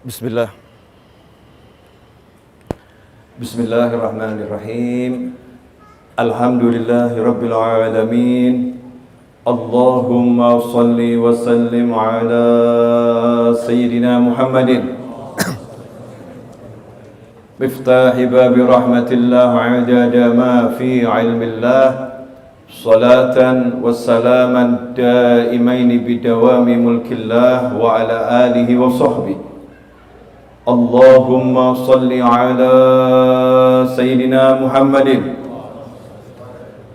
Bismillah. Bismillahirrahmanirrahim. Alhamdulillahi rabbil alamin. Allahumma salli wa sallim ala sayyidina Muhammadin miftahi babi rahmatillah adada ma fi ilmillah. Salatan wa salaman daimaini bidawami mulkillah wa ala alihi wa sahbihi. Allahumma salli ala sayyidina Muhammadin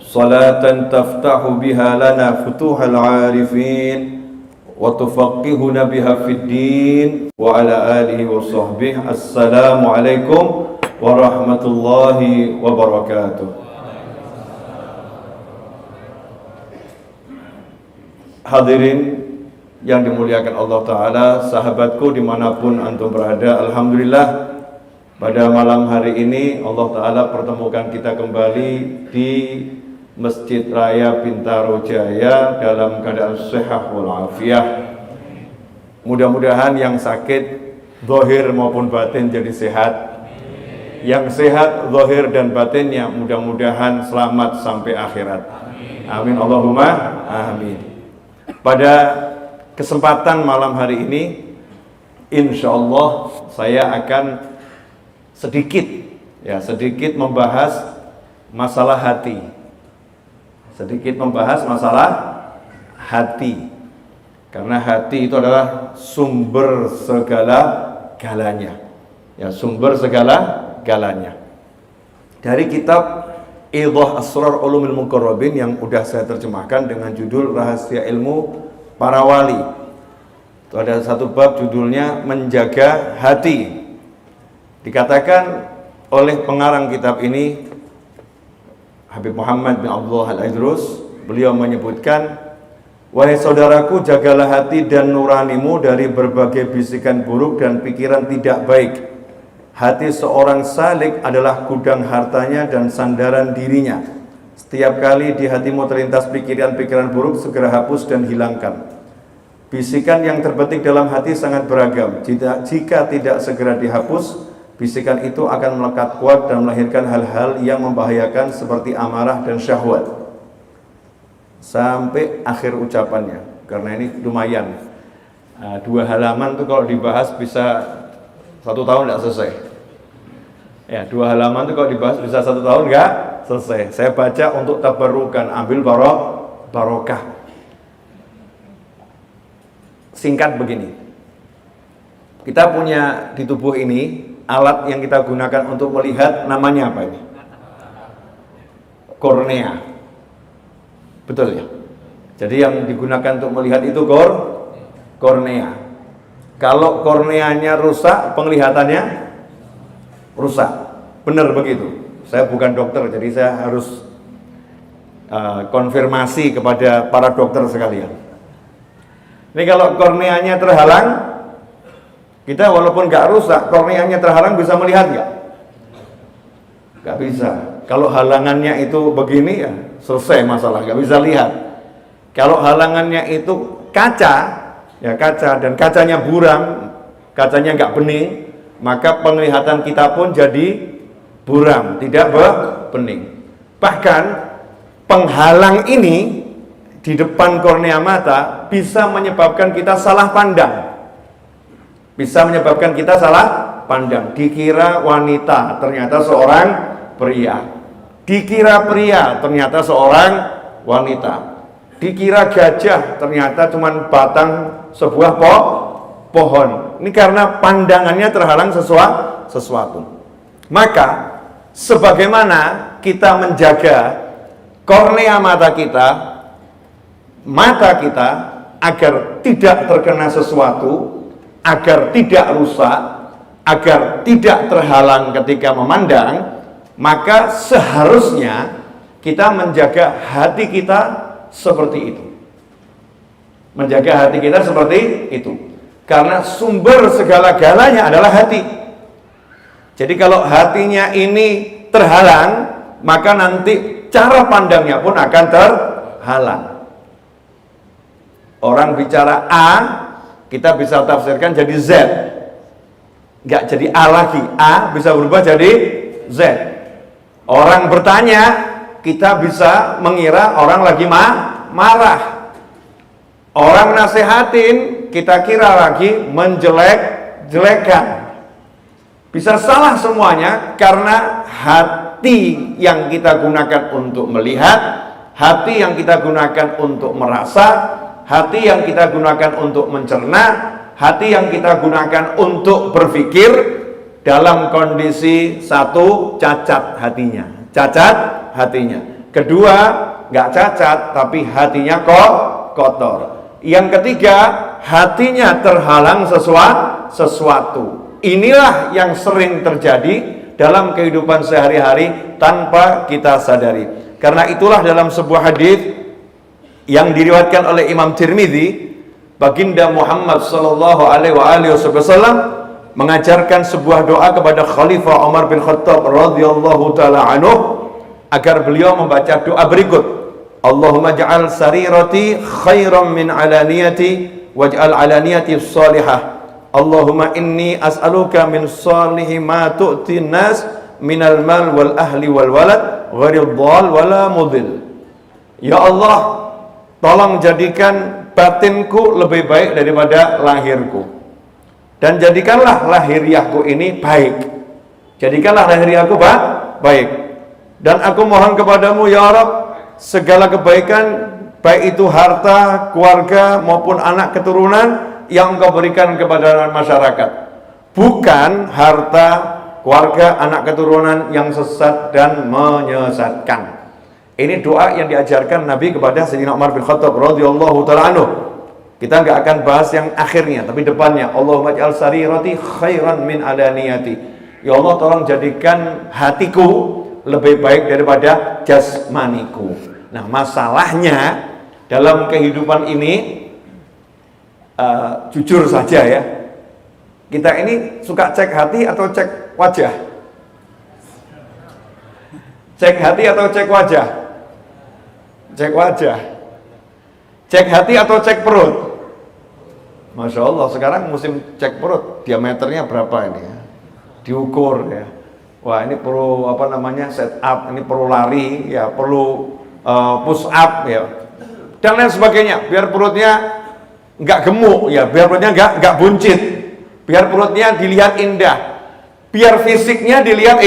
salatan taftahu biha lana futuhal arifin wa tufaqihuna biha fid din wa ala alihi wa sahbihi. Assalamu alaikum warahmatullahi wabarakatuh. Hadirin yang dimuliakan Allah Ta'ala, sahabatku dimanapun antum berada, alhamdulillah pada malam hari ini Allah Ta'ala pertemukan kita kembali di Masjid Raya Bintaro Jaya dalam keadaan sehat walafiat. Mudah-mudahan yang sakit zahir maupun batin jadi sehat, yang sehat zahir dan batinnya mudah-mudahan selamat sampai akhirat. Amin Allahumma amin. Pada kesempatan malam hari ini, insya Allah saya akan sedikit membahas masalah hati. Karena hati itu adalah sumber segala-galanya. Ya, sumber segala-galanya. Dari kitab Idah Asrar Ulumil Muqarrabin yang udah saya terjemahkan dengan judul Rahasia Ilmu Para Wali. Itu ada satu bab judulnya Menjaga Hati. Dikatakan oleh pengarang kitab ini, Habib Muhammad bin Abdullah Al-Idrus, beliau menyebutkan, wahai saudaraku, jagalah hati dan nuranimu dari berbagai bisikan buruk dan pikiran tidak baik. Hati seorang salik adalah gudang hartanya dan sandaran dirinya. Setiap kali di hatimu terlintas pikiran-pikiran buruk, segera hapus dan hilangkan. Bisikan yang terbetik dalam hati sangat beragam. Jika tidak segera dihapus, bisikan itu akan melekat kuat dan melahirkan hal-hal yang membahayakan seperti amarah dan syahwat. Sampai akhir ucapannya. Karena ini lumayan. 2 halaman tuh kalau dibahas bisa 1 tahun tidak selesai. Ya, 2 halaman itu kalau dibahas bisa 1 tahun enggak selesai. Saya baca untuk tabarukan, ambil barokah. Singkat begini. Kita punya di tubuh ini alat yang kita gunakan untuk melihat, namanya apa ini? Kornea. Betul ya? Jadi yang digunakan untuk melihat itu kornea. Kalau korneanya rusak, penglihatannya rusak. Benar begitu. Saya bukan dokter, jadi saya harus konfirmasi kepada para dokter sekalian. Ini kalau korneanya terhalang, kita walaupun nggak rusak, korneanya terhalang bisa melihat nggak? Nggak bisa. Kalau halangannya itu begini ya selesai masalah, nggak bisa lihat. Kalau halangannya itu kaca, ya kaca, dan kacanya buram, kacanya nggak bening, maka penglihatan kita pun jadi buram, tidak bening. Bahkan penghalang ini di depan kornea mata bisa menyebabkan kita salah pandang. Dikira wanita, ternyata seorang pria. Dikira pria, ternyata seorang wanita. Dikira gajah, ternyata cuma batang sebuah pohon. Ini karena pandangannya terhalang sesuatu. Maka sebagaimana kita menjaga kornea mata kita agar tidak terkena sesuatu, agar tidak rusak, agar tidak terhalang ketika memandang, maka seharusnya kita menjaga hati kita seperti itu. Karena sumber segala-galanya adalah hati. Jadi kalau hatinya ini terhalang, maka nanti cara pandangnya pun akan terhalang. Orang bicara A, kita bisa tafsirkan jadi Z. Nggak jadi A lagi. A bisa berubah jadi Z. Orang bertanya, kita bisa mengira orang lagi marah. Orang nasihatin, kita kira lagi menjelek-jelekan. Bisa salah semuanya karena hati yang kita gunakan untuk melihat, hati yang kita gunakan untuk merasa, hati yang kita gunakan untuk mencerna, hati yang kita gunakan untuk berpikir dalam kondisi satu, cacat hatinya. Cacat hatinya. Kedua, nggak cacat tapi hatinya kotor. Yang ketiga, hatinya terhalang sesuatu. Inilah yang sering terjadi dalam kehidupan sehari-hari tanpa kita sadari. Karena itulah dalam sebuah hadis yang diriwayatkan oleh Imam Tirmidzi, Baginda Muhammad sallallahu alaihi wasallam mengajarkan sebuah doa kepada Khalifah Umar bin Khattab radhiyallahu taala anhu agar beliau membaca doa berikut. Allahumma ja'al sarirati khairan min alaniyati waj'al alaniyati salihah. Allahumma inni as'aluka min salihi ma tu'ti nas minal mal wal ahli wal walad ghairil dhal wala mudil. Ya Allah, tolong jadikan batinku lebih baik daripada lahirku, dan jadikanlah lahiriahku ini baik. Jadikanlah lahiriahku baik. Dan aku mohon kepadamu ya Rabb, segala kebaikan, baik itu harta, keluarga maupun anak keturunan yang Engkau berikan kepada masyarakat, bukan harta, keluarga, anak keturunan yang sesat dan menyesatkan. Ini doa yang diajarkan Nabi kepada Sayyidina Umar bin Khattab radhiyallahu ta'ala anhu. Kita nggak akan bahas yang akhirnya, tapi depannya, Allahumma ja'al sarirati khairan min alaniyati. Ya Allah, tolong jadikan hatiku lebih baik daripada jasmaniku. Nah, masalahnya dalam kehidupan ini, jujur saja ya, kita ini suka cek hati atau cek wajah? Cek hati atau cek wajah? Cek wajah. Cek hati atau cek perut? Masya Allah, sekarang musim cek perut, diameternya berapa ini ya? Diukur ya. Wah, ini perlu set up, ini perlu lari ya, perlu push up ya, dan lain sebagainya, biar perutnya nggak gemuk ya, biar perutnya nggak buncit, biar perutnya dilihat indah, biar fisiknya dilihat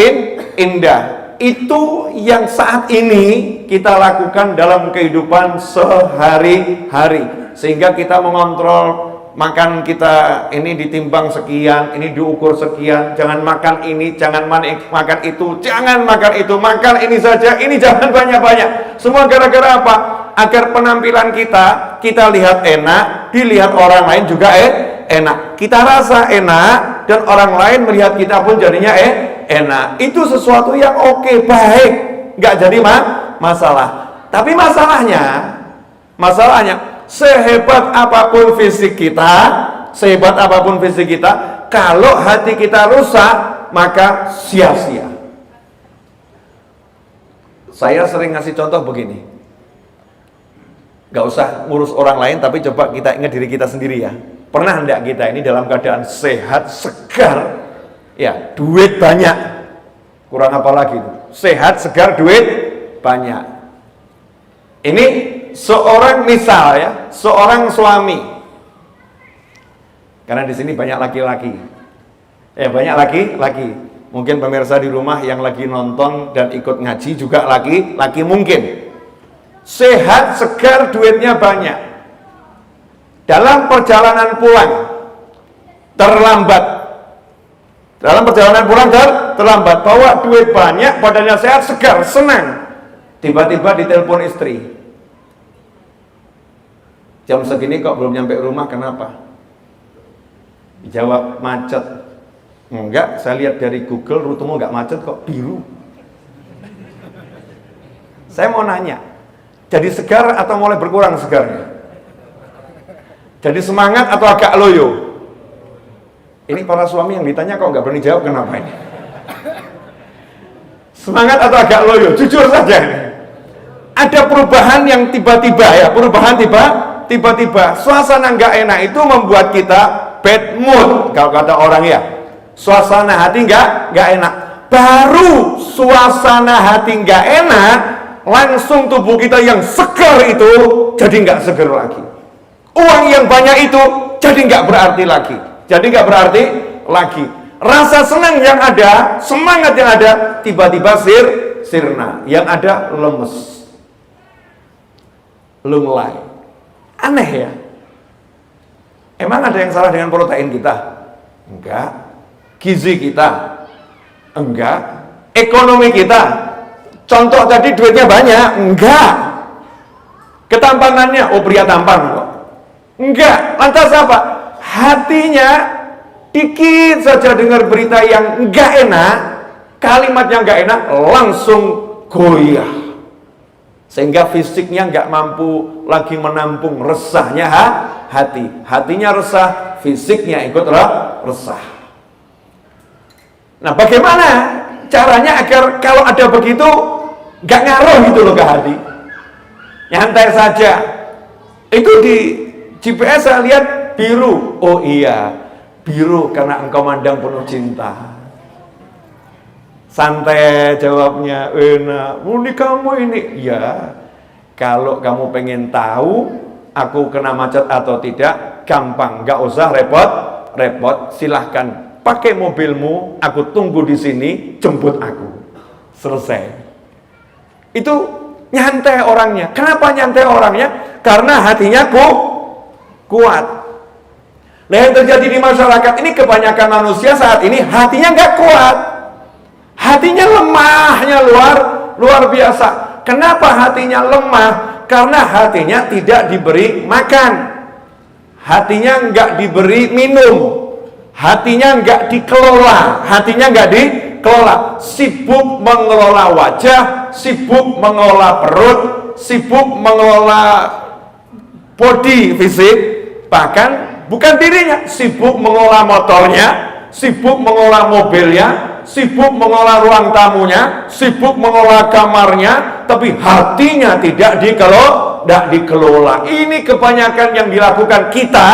indah. Itu yang saat ini kita lakukan dalam kehidupan sehari-hari, sehingga kita mengontrol makan kita ini ditimbang sekian, ini diukur sekian, jangan makan ini, jangan makan itu, jangan makan itu, makan ini saja, ini jangan banyak-banyak. Semua gara-gara apa? Agar penampilan kita lihat enak, dilihat orang lain juga enak. Kita rasa enak dan orang lain melihat kita pun jadinya enak. Itu sesuatu yang oke, baik, nggak jadi masalah. Tapi masalahnya sehebat apapun fisik kita, kalau hati kita rusak, maka sia-sia. Saya sering ngasih contoh begini, gak usah ngurus orang lain, tapi coba kita ingat diri kita sendiri ya. Pernah enggak kita ini dalam keadaan sehat, segar, ya, duit banyak, kurang apa lagi itu? Sehat, segar, duit banyak. Ini seorang misal ya, seorang suami. Karena di sini banyak laki-laki. Banyak laki-laki. Mungkin pemirsa di rumah yang lagi nonton dan ikut ngaji juga laki-laki mungkin. Sehat, segar, duitnya banyak. Dalam perjalanan pulang terlambat. Terlambat, bawa duit banyak, badannya sehat, segar, senang. Tiba-tiba ditelepon istri. Jam segini kok belum nyampe rumah, kenapa? Jawab, macet. Enggak, saya lihat dari Google rutemu enggak macet kok, biru. Saya mau nanya, jadi segar atau mulai berkurang segarnya? Jadi semangat atau agak loyo? Ini para suami yang ditanya kok nggak berani jawab, kenapa ini? Semangat atau agak loyo? Jujur saja. Ada perubahan yang tiba-tiba ya, perubahan tiba-tiba suasana nggak enak itu membuat kita bad mood, kalau kata orang ya. Suasana hati nggak enak. Baru suasana hati nggak enak, langsung tubuh kita yang seger itu jadi nggak seger lagi. Uang yang banyak itu jadi nggak berarti lagi. Rasa senang yang ada, semangat yang ada, tiba-tiba sirna. Yang ada lemes, lunglai. Aneh ya. Emang ada yang salah dengan protein kita? Enggak. Gizi kita? Enggak. Ekonomi kita? Contoh tadi duitnya banyak? Enggak. Ketampanannya? Oh, pria tampan kok. Enggak. Lantas apa? Hatinya dikit saja dengar berita yang enggak enak, kalimat yang enggak enak, langsung goyah. Sehingga fisiknya enggak mampu lagi menampung resahnya hati. Hatinya resah, fisiknya ikut resah. Nah, bagaimana caranya agar kalau ada begitu nggak ngaruh gitu loh ke hati? Nyantai saja. Itu di GPS saya lihat biru. Oh iya, biru karena engkau mandang penuh cinta. Santai jawabnya, enak. Muni kamu ini, ya. Kalau kamu pengen tahu aku kena macet atau tidak, gampang, nggak usah repot-repot. Silahkan. Pakai mobilmu, aku tunggu di sini, jemput aku. Selesai. Itu nyantai orangnya. Kenapa nyantai orangnya? Karena hatinya kuat. Nah, yang terjadi di masyarakat ini kebanyakan manusia saat ini hatinya nggak kuat. Hatinya lemahnya luar biasa. Kenapa hatinya lemah? Karena hatinya tidak diberi makan. Hatinya nggak diberi minum. Hatinya nggak dikelola, sibuk mengelola wajah, sibuk mengelola perut, sibuk mengelola body fisik, bahkan bukan dirinya, sibuk mengelola motornya, sibuk mengelola mobilnya, sibuk mengelola ruang tamunya, sibuk mengelola kamarnya, tapi hatinya tidak dikelola. Ini kebanyakan yang dilakukan kita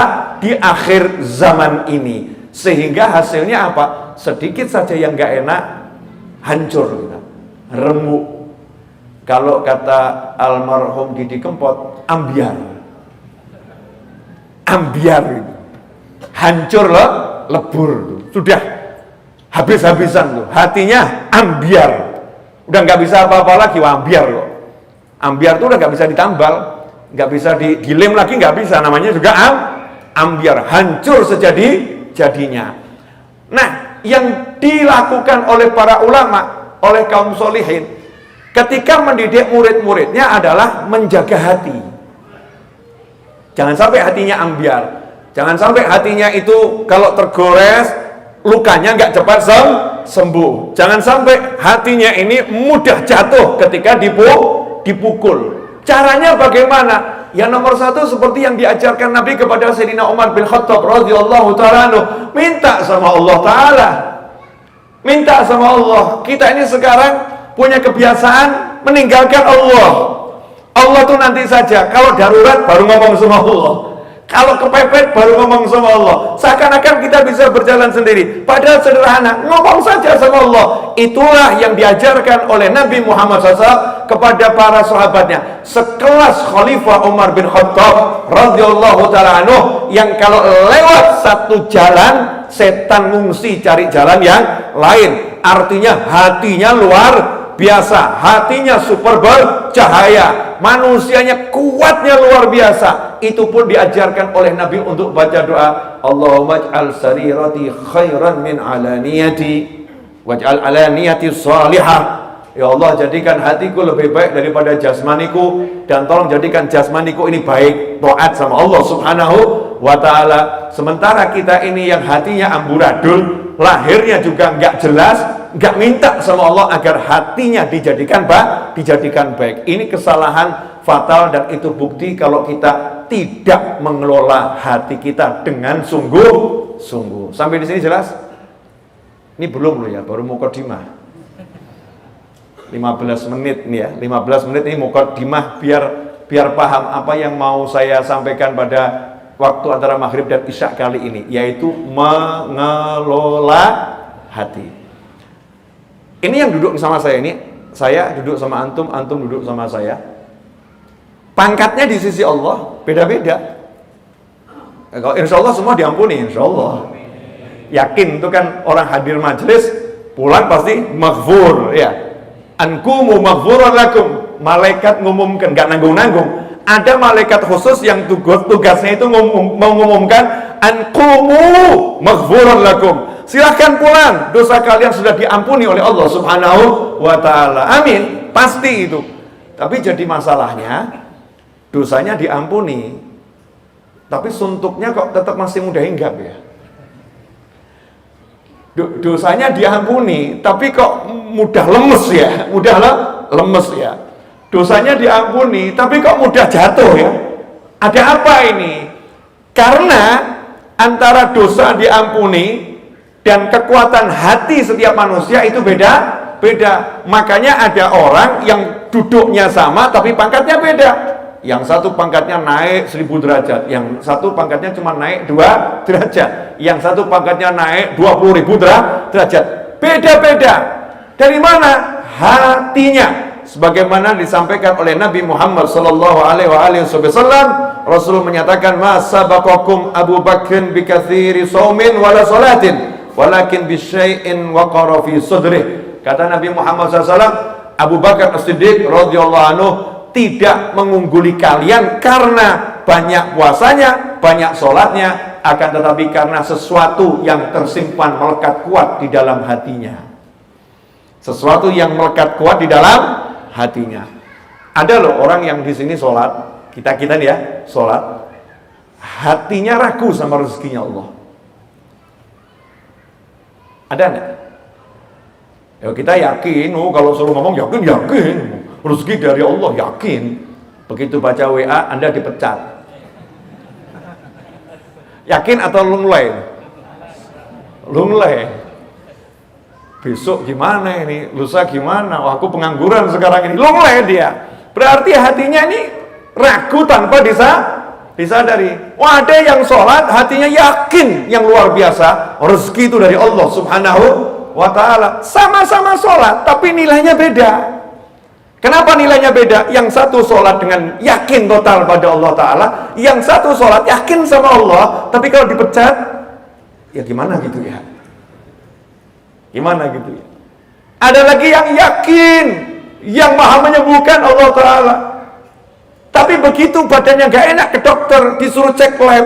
di akhir zaman ini. Sehingga hasilnya apa? Sedikit saja yang gak enak, hancur kita, remuk. Kalau kata almarhum Didi Kempot, ambiar gitu. Hancur loh, lebur tuh. Sudah habis-habisan tuh, hatinya ambiar. Udah gak bisa apa-apa lagi, ambiar loh. Ambiar tuh udah gak bisa ditambal, gak bisa dilem lagi, gak bisa. Namanya juga ambiar, hancur jadinya. Nah, yang dilakukan oleh para ulama, oleh kaum solihin, ketika mendidik murid-muridnya adalah menjaga hati. Jangan sampai hatinya ambiar. Jangan sampai hatinya itu kalau tergores, lukanya nggak cepat sembuh. Jangan sampai hatinya ini mudah jatuh ketika dipukul. Caranya bagaimana? Yang nomor satu seperti yang diajarkan Nabi kepada Sayyidina Umar bin Khattab radhiyallahu ta'ala anhu, minta sama Allah Ta'ala. Minta sama Allah. Kita ini sekarang punya kebiasaan meninggalkan Allah. Allah tuh nanti saja, kalau darurat baru ngomong sama Allah. Kalau kepepet baru ngomong sama Allah. Seakan-akan kita bisa berjalan sendiri. Padahal sederhana, ngomong saja sama Allah. Itulah yang diajarkan oleh Nabi Muhammad SAW kepada para sahabatnya. Sekelas Khalifah Umar bin Khattab radhiyallahu ta'ala anhu, yang kalau lewat satu jalan, setan ngungsi cari jalan yang lain. Artinya hatinya luar biasa, hatinya super bercahaya, manusianya kuatnya luar biasa. Itu pun diajarkan oleh Nabi untuk baca doa, Allahumma ij'al sarirati khairan min alaniyati waj'al alaniyati salihah. Ya Allah, jadikan hatiku lebih baik daripada jasmaniku, dan tolong jadikan jasmaniku ini baik, taat sama Allah Subhanahu wa ta'ala. Sementara kita ini yang hatinya amburadul, lahirnya juga nggak jelas, nggak minta sama Allah agar hatinya dijadikan baik. Ini kesalahan fatal, dan itu bukti kalau kita tidak mengelola hati kita dengan sungguh-sungguh. Sampai di sini jelas? Ini belum loh ya, baru mukadimah. 15 menit nih ya, 15 menit ini mukadimah biar biar paham apa yang mau saya sampaikan pada waktu antara maghrib dan isya kali ini, yaitu mengelola hati. Ini yang duduk sama saya ini, saya duduk sama antum, antum duduk sama saya. Pangkatnya di sisi Allah beda-beda. Kalau insya Allah semua diampuni, insya Allah. Yakin itu kan orang hadir majelis pulang pasti maghfur, ya. Ankumu maghfuran lakum. Malaikat ngumumkan, gak nanggung-nanggung. Ada malaikat khusus yang tugasnya itu mengumumkan ankumu maghfuran lakum. Silahkan pulang, dosa kalian sudah diampuni oleh Allah Subhanahu wa ta'ala. Amin, pasti itu. Tapi jadi masalahnya, dosanya diampuni, tapi suntuknya kok tetap masih mudah hinggap ya. Dosanya diampuni, tapi kok mudah lemes ya, lemes ya. Dosanya diampuni, tapi kok mudah jatuh ya. Ada apa ini? Karena antara dosa diampuni dan kekuatan hati setiap manusia itu beda. Makanya ada orang yang duduknya sama tapi pangkatnya beda. Yang satu pangkatnya naik 1000 derajat, yang satu pangkatnya cuma naik 2 derajat, yang satu pangkatnya naik 20.000 derajat. Beda-beda. Dari mana? Hatinya. Sebagaimana disampaikan oleh Nabi Muhammad sallallahu alaihi wasallam, Rasul menyatakan, "Ma sabaqakum Abu Bakrin bi katsiri shaumin wala salatin, walakin bi syai'in waqara fi sadrih." Kata Nabi Muhammad SAW, Abu Bakar As-Siddiq radhiyallahu anhu tidak mengungguli kalian karena banyak puasanya, banyak sholatnya, akan tetapi karena sesuatu yang tersimpan melekat kuat di dalam hatinya. Sesuatu yang melekat kuat di dalam hatinya. Ada loh orang yang di sini sholat, kita nih ya, sholat, hatinya ragu sama rezekinya Allah. Ada enggak? Ya kita yakin, kalau suruh ngomong yakin, rezeki dari Allah yakin. Begitu baca WA, Anda dipecat. Yakin atau lunglai? Lunglai. Besok gimana ini? Lusa gimana? Oh, aku pengangguran sekarang ini. Lunglai dia. Berarti hatinya ini ragu tanpa disadari. Wah, ada yang sholat hatinya yakin yang luar biasa, rezeki itu dari Allah Subhanahu wa ta'ala. Sama-sama sholat tapi nilainya beda. Kenapa nilainya beda? Yang satu sholat dengan yakin total pada Allah ta'ala, yang satu sholat yakin sama Allah, tapi kalau dipecat ya gimana gitu ya. Gimana gitu ya. Ada lagi yang yakin, yang maha menyembuhkan Allah ta'ala, tapi begitu badannya gak enak ke dokter, disuruh cek lab,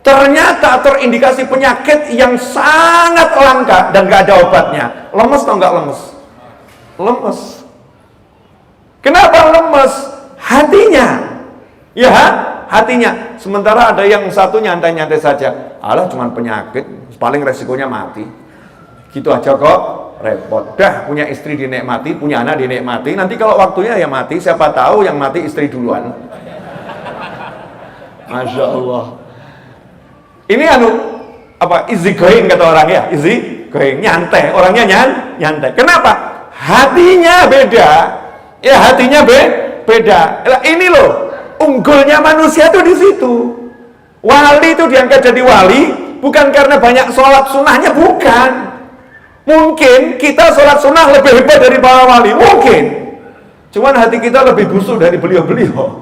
ternyata terindikasi penyakit yang sangat langka dan gak ada obatnya. Lemes atau gak lemes? Lemes. Kenapa lemes? Hatinya. Ya, hatinya. Sementara ada yang satu nyantai-nyantai saja. Alah cuman penyakit, paling resikonya mati. Gitu aja kok repot. Dah punya istri dinikmati, punya anak dinikmati. Nanti kalau waktunya ya mati, siapa tahu yang mati istri duluan. Masya Allah. Ini easy going kata orang ya, easy going, nyantai. Orangnya nyantai. Kenapa? Hatinya beda. Ya hatinya beda. Ini loh, unggulnya manusia tuh di situ. Wali itu diangkat jadi wali bukan karena banyak sholat sunnahnya, bukan. Mungkin kita sholat sunnah lebih hebat dari para wali, mungkin. Cuman hati kita lebih busuk dari beliau-beliau.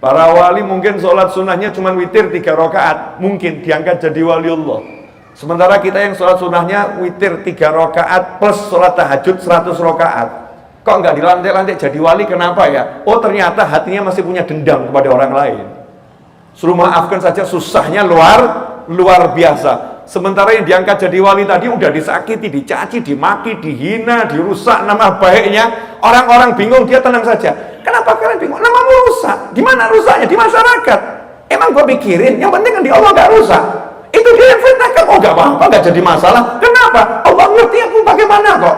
Para wali mungkin sholat sunnahnya cuma witir 3 rakaat, mungkin diangkat jadi wali Allah. Sementara kita yang sholat sunnahnya witir 3 rakaat plus sholat tahajud 100 rakaat. Kok nggak dilantik-lantik jadi wali, kenapa ya? Oh ternyata hatinya masih punya dendam kepada orang lain. Suruh maafkan saja susahnya luar biasa. Sementara yang diangkat jadi wali tadi udah disakiti, dicaci, dimaki, dihina, dirusak nama baiknya. Orang-orang bingung, dia tenang saja. Kenapa kalian bingung? Namamu rusak. Di mana rusaknya? Di masyarakat. Emang gua pikirin, yang penting kan di Allah gak rusak. Itu dia yang fitnahkan. Oh gak apa-apa, gak jadi masalah. Kenapa? Allah ngerti aku bagaimana kok.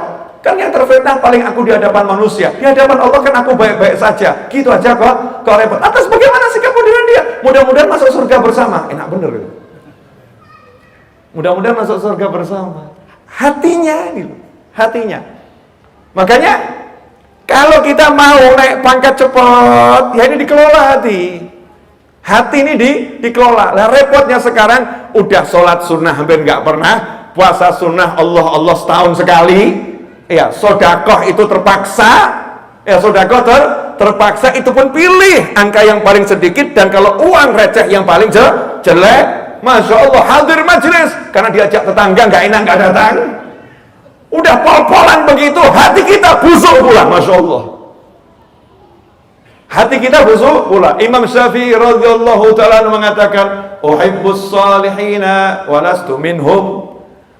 Kan yang terfitnah paling aku di hadapan manusia. Di hadapan Allah kan aku baik-baik saja. Gitu aja kok repot. Atas bagaimana sikapmu dengan dia? Mudah-mudahan masuk surga bersama. Enak bener itu. Mudah-mudahan masuk surga bersama. Hatinya ini, hatinya. Makanya Kalau kita mau naik pangkat cepat, ya ini dikelola hati. Hati ini dikelola. Nah repotnya sekarang udah sholat sunnah hampir nggak pernah, puasa sunnah Allah setahun sekali, ya sodakoh itu terpaksa, ya sodakoh terpaksa itu pun pilih angka yang paling sedikit, dan kalau uang receh yang paling jelek, masya Allah hadir majelis karena diajak tetangga nggak enak nggak datang. Udah pol-polan begitu, hati kita busuk pula, masya Allah. Hati kita busuk pula. Imam Syafi'i radhiyallahu ta'ala mengatakan, uhibbus salihina wa lastu minhum.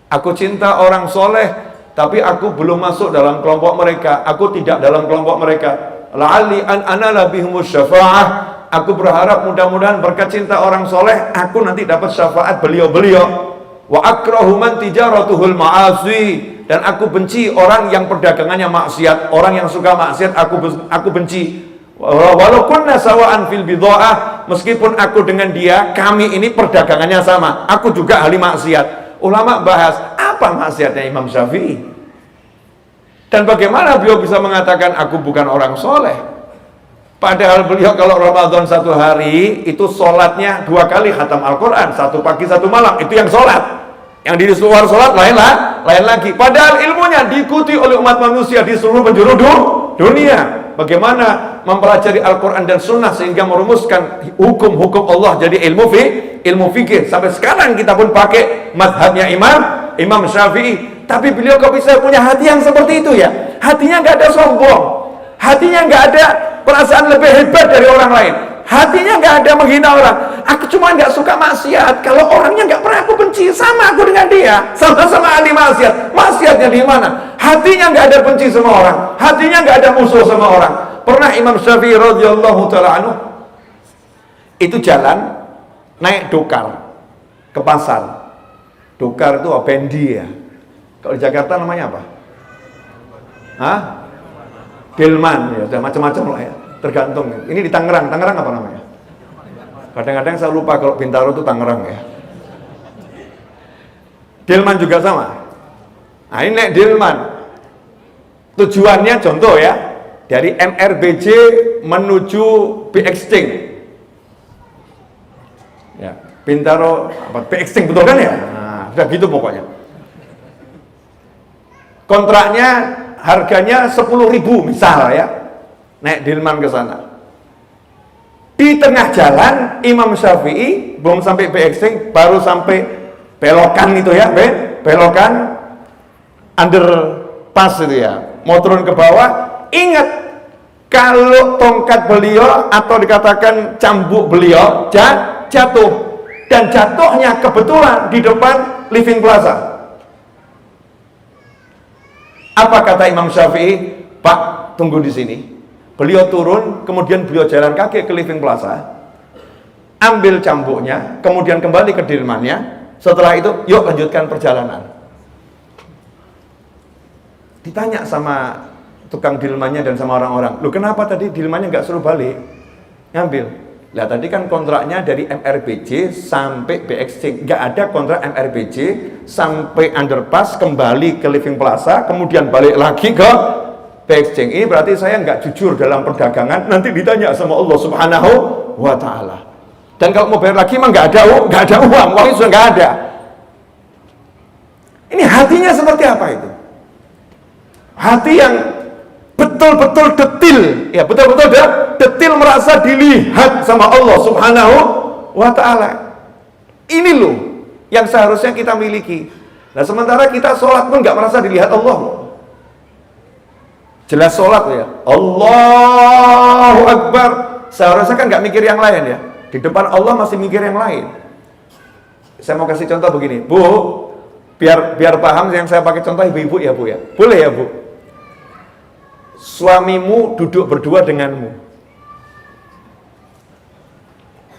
Aku cinta orang soleh, tapi aku belum masuk dalam kelompok mereka. Aku tidak dalam kelompok mereka. La'alli an anala bihumus syafa'ah. Aku berharap mudah-mudahan berkat cinta orang soleh, aku nanti dapat syafaat beliau-beliau. Wa akrahu man tijaratuhul ma'asi. Dan aku benci orang yang perdagangannya maksiat. Orang yang suka maksiat aku benci. Walaupun nasawaan fil bidha'ah, meskipun aku dengan dia, kami ini perdagangannya sama, aku juga ahli maksiat. Ulama bahas apa maksiatnya Imam Syafi'i, dan bagaimana beliau bisa mengatakan aku bukan orang soleh, padahal beliau kalau Ramadan satu hari itu sholatnya 2 kali khatam Al-Quran, 1 pagi 1 malam, itu yang sholat. Yang di luar sholat lain lagi. Padahal ilmunya diikuti oleh umat manusia di seluruh penjuru dunia. Bagaimana mempelajari Al-Quran dan Sunnah sehingga merumuskan hukum-hukum Allah jadi ilmu fikih. Sampai sekarang kita pun pakai madhabnya Imam Syafi'i. Tapi beliau kok bisa punya hati yang seperti itu ya? Hatinya nggak ada sombong, hatinya nggak ada perasaan lebih hebat dari orang lain, hatinya nggak ada menghina orang. Aku cuma nggak suka maksiat. Kalau orangnya nggak pernah aku benci, sama aku dengan dia, sama-sama ahli maksiat. Maksiatnya di mana? Hatinya nggak ada benci sama orang, hatinya nggak ada musuh sama orang. Pernah Imam Syafi'i radhiyallahu taala anhu itu jalan naik dokar ke pasar. Dokar itu bendi ya. Kalau di Jakarta namanya apa? Hah? Delman ya, macam-macam lah ya. Tergantung. Ini di Tangerang apa namanya? Kadang-kadang saya lupa kalau Bintaro itu Tangerang ya. Delman juga sama. Nah ini naik Delman. Tujuannya contoh ya, dari MRBJ menuju BXting. Ya, Bintaro BXting betul kan ya? Nah, udah gitu pokoknya. Kontraknya harganya 10.000 misal ya. Naik Delman ke sana. Di tengah jalan Imam Syafi'i belum sampai BXing, baru sampai belokan itu ya, belokan underpass itu ya. Mau turun ke bawah, ingat kalau tongkat beliau atau dikatakan cambuk beliau jatuh, dan jatuhnya kebetulan di depan Living Plaza. Apa kata Imam Syafi'i? Pak, tunggu di sini. Beliau turun, kemudian beliau jalan kaki ke Living Plaza, ambil cambuknya, kemudian kembali ke Delmannya. Setelah itu, yuk lanjutkan perjalanan. Ditanya sama tukang Delmannya dan sama orang-orang, lu kenapa tadi Delmannya nggak suruh balik? Ngambil. Lah tadi kan kontraknya dari MRBJ sampai BXC, nggak ada kontrak MRBJ sampai underpass kembali ke Living Plaza, kemudian balik lagi ke BXC. Ini berarti saya nggak jujur dalam perdagangan, nanti ditanya sama Allah Subhanahu wa Ta'ala. Dan kalau mau bayar lagi mah nggak ada uang sudah nggak ada. Ini hatinya seperti apa itu? Hati yang betul-betul detil, ya betul-betul detil merasa dilihat sama Allah Subhanahu wa Ta'ala. Ini loh yang seharusnya kita miliki. Nah sementara kita sholat pun nggak merasa dilihat Allah. Jelas sholat ya, Allahu Akbar, seharusnya kan nggak mikir yang lain ya. Di depan Allah masih mikir yang lain. Saya mau kasih contoh begini, Bu, biar paham yang saya pakai contoh ibu-ibu ya Bu ya. Boleh ya Bu? Suamimu duduk berdua denganmu.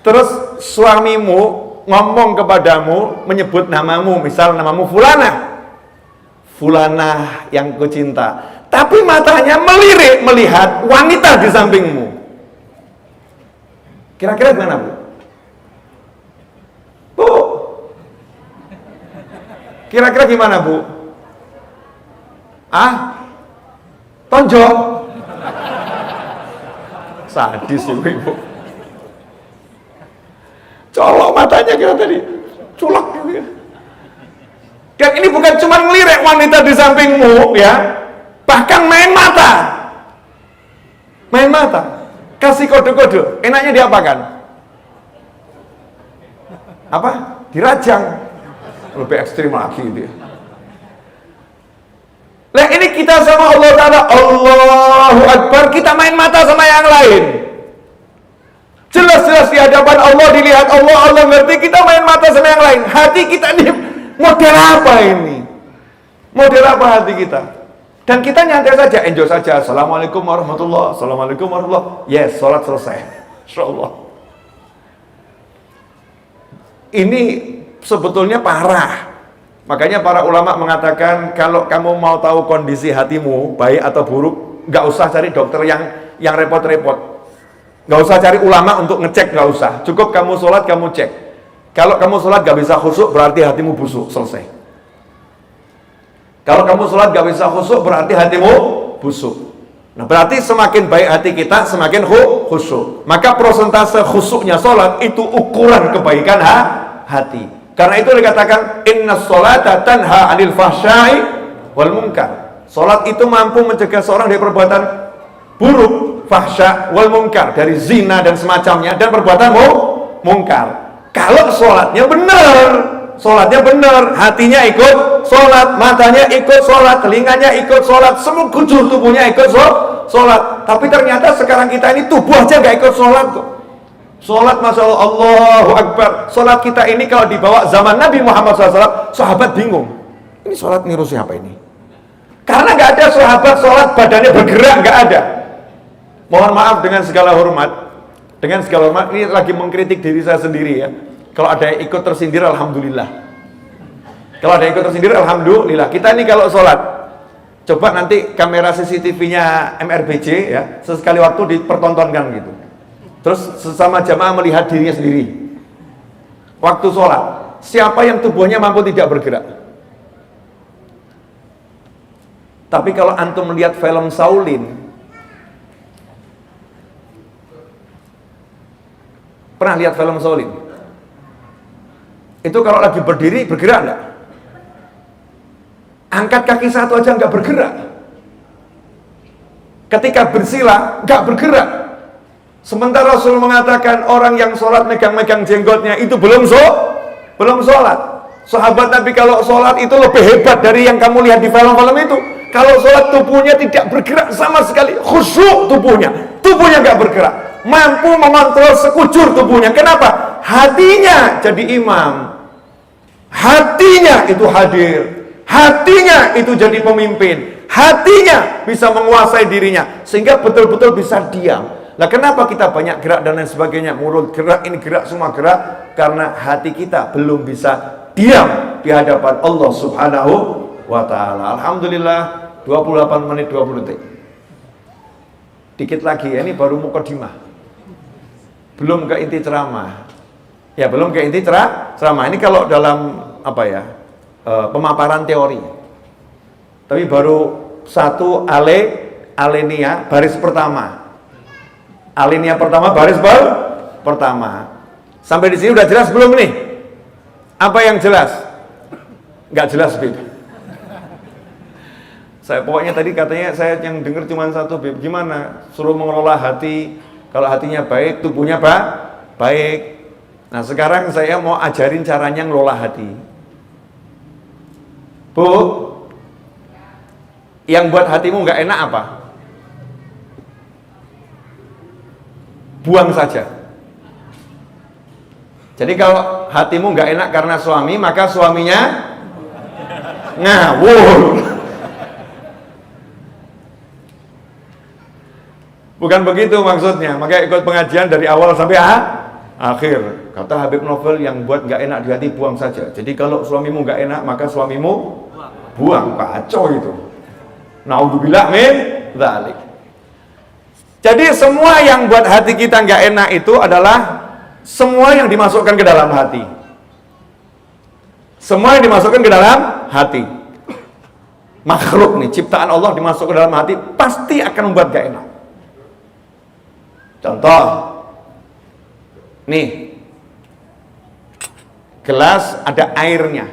Terus suamimu ngomong kepadamu, menyebut namamu, misal namamu Fulanah yang kucinta. Tapi matanya melirik melihat wanita di sampingmu. Kira-kira gimana Bu? Bu, kira-kira gimana Bu? Tonjok. Sadis ibu. Colok matanya kita tadi, culak gitu ya. Dan ini bukan cuma ngelirik wanita di sampingmu ya, bahkan main mata. Main mata. Kasih kode-kode, enaknya diapakan? Apa? Dirajang. Lebih ekstrim lagi gitu ya. Nah ini kita sama Allah Ta'ala, Allahu Akbar, kita main mata sama yang lain. Jelas-jelas di hadapan Allah, dilihat Allah, Allah ngerti, kita main mata sama yang lain. Hati kita ini model apa ini? Model apa hati kita? Dan kita nyantai saja, enjoy saja. Assalamualaikum warahmatullahi wabarakatuh. Assalamualaikum warahmatullahi wabarakatuh. Yes, sholat selesai. Insyaallah. Ini sebetulnya parah. Makanya para ulama mengatakan kalau kamu mau tahu kondisi hatimu baik atau buruk, nggak usah cari dokter yang repot-repot. Nggak usah cari ulama untuk ngecek, nggak usah. Cukup kamu sholat, kamu cek. Kalau kamu sholat nggak bisa khusyuk, berarti hatimu busuk, selesai. Kalau kamu sholat nggak bisa khusyuk, berarti hatimu busuk. Nah, berarti semakin baik hati kita, semakin khusyuk. Maka prosentase khusyuknya sholat itu ukuran kebaikan hati. Karena itu dikatakan inna sholata tanha 'anil fahsya'i wal munkar. Sholat itu mampu mencegah seorang dari perbuatan buruk, fahsya wal munkar, dari zina dan semacamnya, dan perbuatan mungkar. Kalau sholatnya benar, hatinya ikut sholat, matanya ikut sholat, telinganya ikut sholat, semua kujur tubuhnya ikut sholat. Tapi ternyata sekarang kita ini tubuh aja nggak ikut sholat kok. Sholat, Masya Allah, Allahu Akbar. Sholat kita ini kalau dibawa zaman Nabi Muhammad SAW, sahabat bingung. Ini sholat niru siapa ini? Karena nggak ada sahabat sholat badannya bergerak, nggak ada. Mohon maaf dengan segala hormat. Dengan segala hormat, ini lagi mengkritik diri saya sendiri ya. Kalau ada yang ikut tersindir, alhamdulillah. Kalau ada yang ikut tersindir, alhamdulillah. Kita ini kalau sholat, coba nanti kamera CCTV-nya MRBJ ya, sesekali waktu dipertontonkan gitu. Terus sesama jamaah melihat dirinya sendiri. Waktu sholat, siapa yang tubuhnya mampu tidak bergerak? Tapi kalau antum melihat film Shaolin, pernah lihat film Shaolin? Itu kalau lagi berdiri bergerak enggak? Angkat kaki satu aja enggak bergerak. Ketika bersila enggak bergerak. Sementara Rasul mengatakan orang yang sholat megang-megang jenggotnya itu belum sholat. Sahabat Nabi kalau sholat itu lebih hebat dari yang kamu lihat di film-film itu. Kalau sholat tubuhnya tidak bergerak sama sekali, khusyuk tubuhnya nggak bergerak, mampu mengontrol sekujur tubuhnya. Kenapa? Hatinya jadi imam, hatinya itu hadir, hatinya itu jadi pemimpin, hatinya bisa menguasai dirinya sehingga betul-betul bisa diam. Nah, kenapa kita banyak gerak dan lain sebagainya, mulut gerak, ini gerak, semua gerak? Karena hati kita belum bisa diam di hadapan Allah Subhanahu wa Ta'ala. Alhamdulillah 28 menit 20 detik. Dikit lagi ya, ini baru mukadimah. Belum ke inti ceramah. Ya, belum ke inti ceramah. Ini kalau dalam apa ya? Pemaparan teori. Tapi baru satu alinea baris pertama. Alinea pertama, baris pertama. Sampai di sini udah jelas belum nih? Apa yang jelas? Nggak jelas, Bib. Saya pokoknya tadi katanya saya yang dengar cuma satu, Bib. Gimana? Suruh mengelola hati. Kalau hatinya baik, tubuhnya baik. Nah, sekarang saya mau ajarin caranya ngelola hati. Bu, yang buat hatimu nggak enak apa? Buang saja. Jadi kalau hatimu nggak enak karena suami, maka suaminya ngawur. Bukan begitu maksudnya. Maka ikut pengajian dari awal sampai akhir. Kata Habib Novel, yang buat nggak enak di hati buang saja. Jadi kalau suamimu nggak enak, maka suamimu buang. Kacau itu. Naudzubillah min dzalik. Jadi semua yang buat hati kita nggak enak itu adalah semua yang dimasukkan ke dalam hati. Semua yang dimasukkan ke dalam hati. Makhluk nih, ciptaan Allah dimasukkan ke dalam hati, pasti akan membuat nggak enak. Contoh, nih, gelas ada airnya.